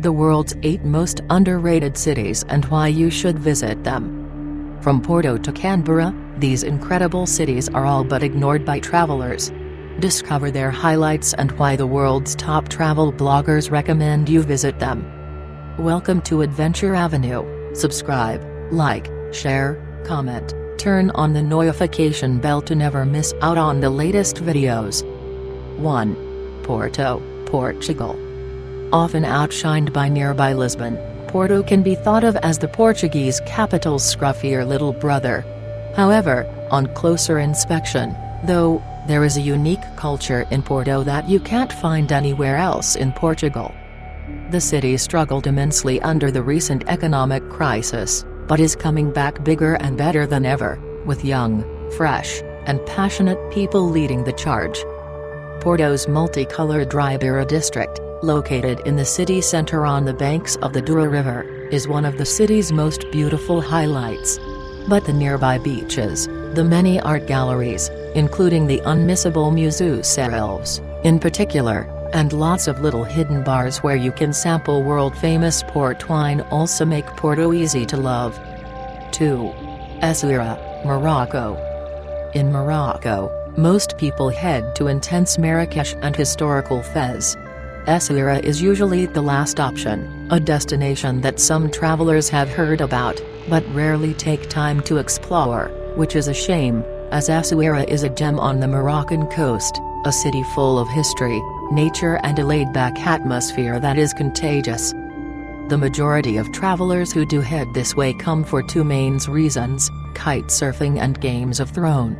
the world's 8 most underrated cities and why you should visit them. From Porto to Canberra, these incredible cities are all but ignored by travelers. Discover their highlights and why the world's top travel bloggers recommend you visit them. Welcome to Adventure Avenue. Subscribe, like, share, comment, turn on the notification bell to never miss out on the latest videos. 1. Porto, Portugal. Often outshined by nearby Lisbon, Porto can be thought of as the Portuguese capital's scruffier little brother. However, on closer inspection, though, there is a unique culture in Porto that you can't find anywhere else in Portugal. The city struggled immensely under the recent economic crisis, but is coming back bigger and better than ever, with young, fresh, and passionate people leading the charge. Porto's multicolored Ribeira district, located in the city centre on the banks of the Douro River, is one of the city's most beautiful highlights. But the nearby beaches, the many art galleries, including the unmissable Museu Serralves, in particular, and lots of little hidden bars where you can sample world-famous port wine also make Porto easy to love. 2. Essaouira, Morocco. In Morocco, most people head to intense Marrakesh and historical Fez. Essaouira is usually the last option, a destination that some travelers have heard about, but rarely take time to explore, which is a shame, as Essaouira is a gem on the Moroccan coast, a city full of history, nature and a laid-back atmosphere that is contagious. The majority of travelers who do head this way come for 2 main reasons: kite surfing and Games of Thrones.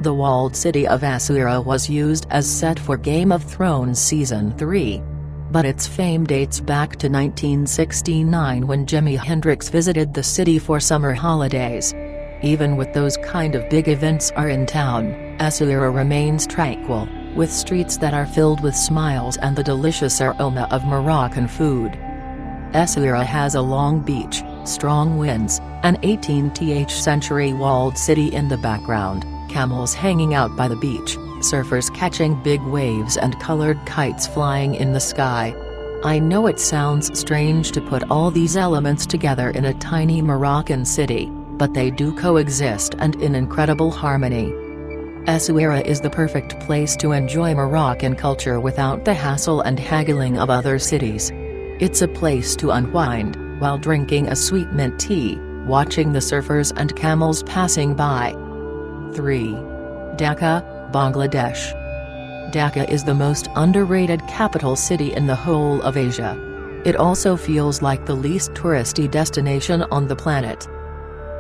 The walled city of Essaouira was used as set for Game of Thrones Season 3. But its fame dates back to 1969 when Jimi Hendrix visited the city for summer holidays. Even with those kind of big events are in town, Essaouira remains tranquil, with streets that are filled with smiles and the delicious aroma of Moroccan food. Essaouira has a long beach, strong winds, an 18th century walled city in the background, camels hanging out by the beach, surfers catching big waves and colored kites flying in the sky. I know it sounds strange to put all these elements together in a tiny Moroccan city, but they do coexist and in incredible harmony. Essaouira is the perfect place to enjoy Moroccan culture without the hassle and haggling of other cities. It's a place to unwind, while drinking a sweet mint tea, watching the surfers and camels passing by. 3. Dhaka, Bangladesh. Dhaka is the most underrated capital city in the whole of Asia. It also feels like the least touristy destination on the planet.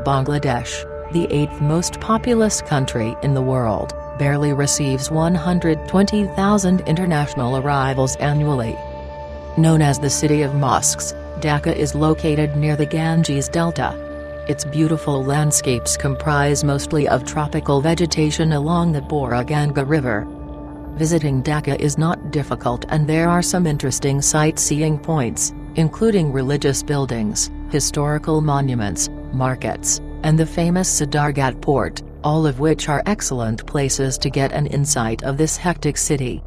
Bangladesh, the 8th most populous country in the world, barely receives 120,000 international arrivals annually. Known as the City of Mosques, Dhaka is located near the Ganges Delta. Its beautiful landscapes comprise mostly of tropical vegetation along the Buriganga River. Visiting Dhaka is not difficult and there are some interesting sightseeing points, including religious buildings, historical monuments, markets, and the famous Sadargat port, all of which are excellent places to get an insight of this hectic city.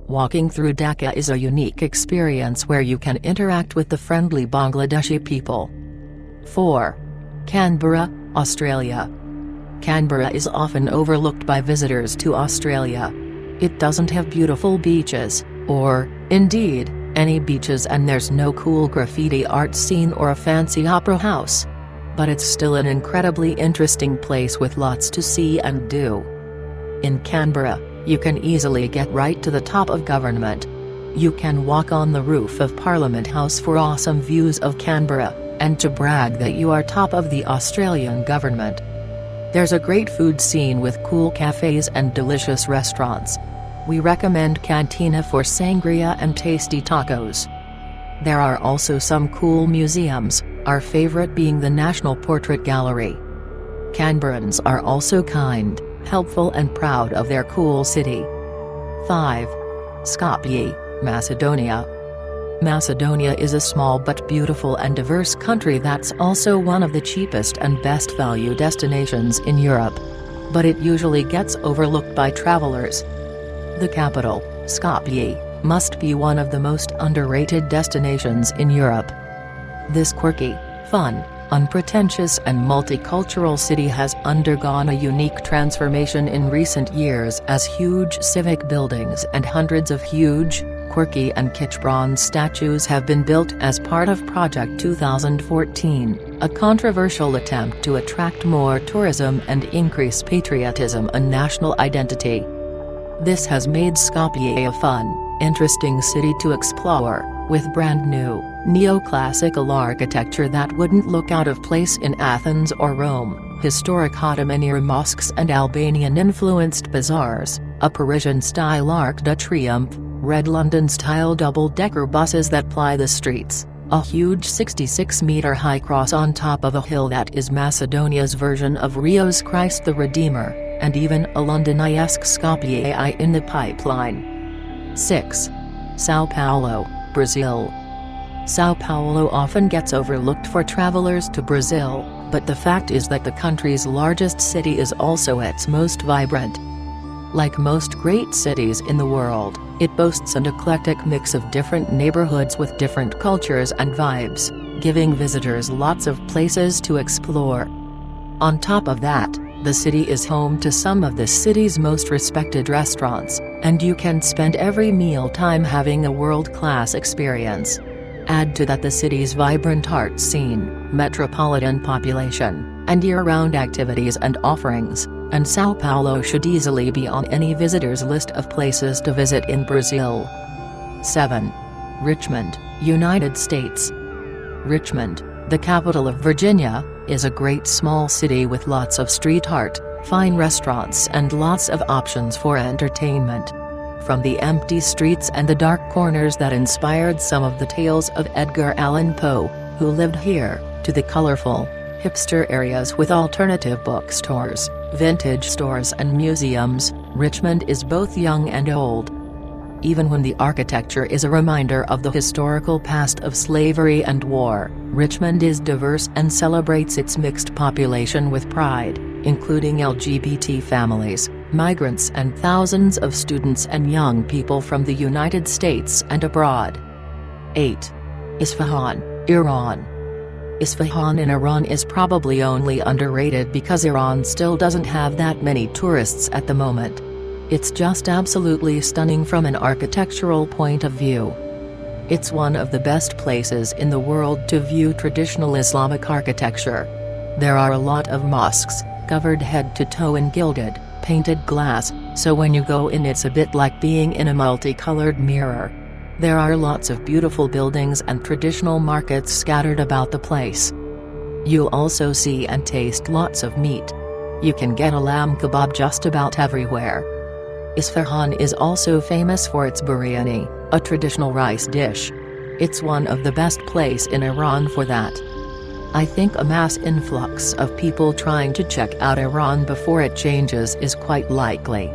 Walking through Dhaka is a unique experience where you can interact with the friendly Bangladeshi people. 4. Canberra, Australia. Canberra is often overlooked by visitors to Australia. It doesn't have beautiful beaches, or, indeed, any beaches, and there's no cool graffiti art scene or a fancy opera house. But it's still an incredibly interesting place with lots to see and do. In Canberra, you can easily get right to the top of government. You can walk on the roof of Parliament House for awesome views of Canberra, and to brag that you are top of the Australian government. There's a great food scene with cool cafes and delicious restaurants. We recommend Cantina for sangria and tasty tacos. There are also some cool museums, our favorite being the National Portrait Gallery. Canberrans are also kind, helpful and proud of their cool city. 5. Skopje, Macedonia. Macedonia is a small but beautiful and diverse country that's also one of the cheapest and best value destinations in Europe. But it usually gets overlooked by travelers. The capital, Skopje, must be one of the most underrated destinations in Europe. This quirky, fun, unpretentious and multicultural city has undergone a unique transformation in recent years as huge civic buildings and hundreds of huge, quirky and kitsch bronze statues have been built as part of Project 2014, a controversial attempt to attract more tourism and increase patriotism and national identity. This has made Skopje a fun, interesting city to explore, with brand-new, neoclassical architecture that wouldn't look out of place in Athens or Rome, historic Ottoman-era mosques and Albanian-influenced bazaars, a Parisian-style Arc de Triomphe, red London-style double-decker buses that ply the streets, a huge 66-meter-high cross on top of a hill that is Macedonia's version of Rio's Christ the Redeemer, and even a London-esque Skopje in the pipeline. 6. São Paulo, Brazil. São Paulo often gets overlooked for travelers to Brazil, but the fact is that the country's largest city is also its most vibrant. Like most great cities in the world, it boasts an eclectic mix of different neighborhoods with different cultures and vibes, giving visitors lots of places to explore. On top of that, the city is home to some of the city's most respected restaurants, and you can spend every meal time having a world-class experience. Add to that the city's vibrant art scene, metropolitan population, and year-round activities and offerings, and São Paulo should easily be on any visitor's list of places to visit in Brazil. 7. Richmond, United States. Richmond, the capital of Virginia, is a great small city with lots of street art, fine restaurants and lots of options for entertainment. From the empty streets and the dark corners that inspired some of the tales of Edgar Allan Poe, who lived here, to the colorful, hipster areas with alternative bookstores, vintage stores and museums, Richmond is both young and old. Even when the architecture is a reminder of the historical past of slavery and war, Richmond is diverse and celebrates its mixed population with pride, including LGBT families, migrants and thousands of students and young people from the United States and abroad. 8. Isfahan, Iran. Isfahan in Iran is probably only underrated because Iran still doesn't have that many tourists at the moment. It's just absolutely stunning from an architectural point of view. It's one of the best places in the world to view traditional Islamic architecture. There are a lot of mosques, covered head to toe in gilded, painted glass, so when you go in it's a bit like being in a multicolored mirror. There are lots of beautiful buildings and traditional markets scattered about the place. You'll also see and taste lots of meat. You can get a lamb kebab just about everywhere. Isfahan is also famous for its biryani, a traditional rice dish. It's one of the best places in Iran for that. I think a mass influx of people trying to check out Iran before it changes is quite likely.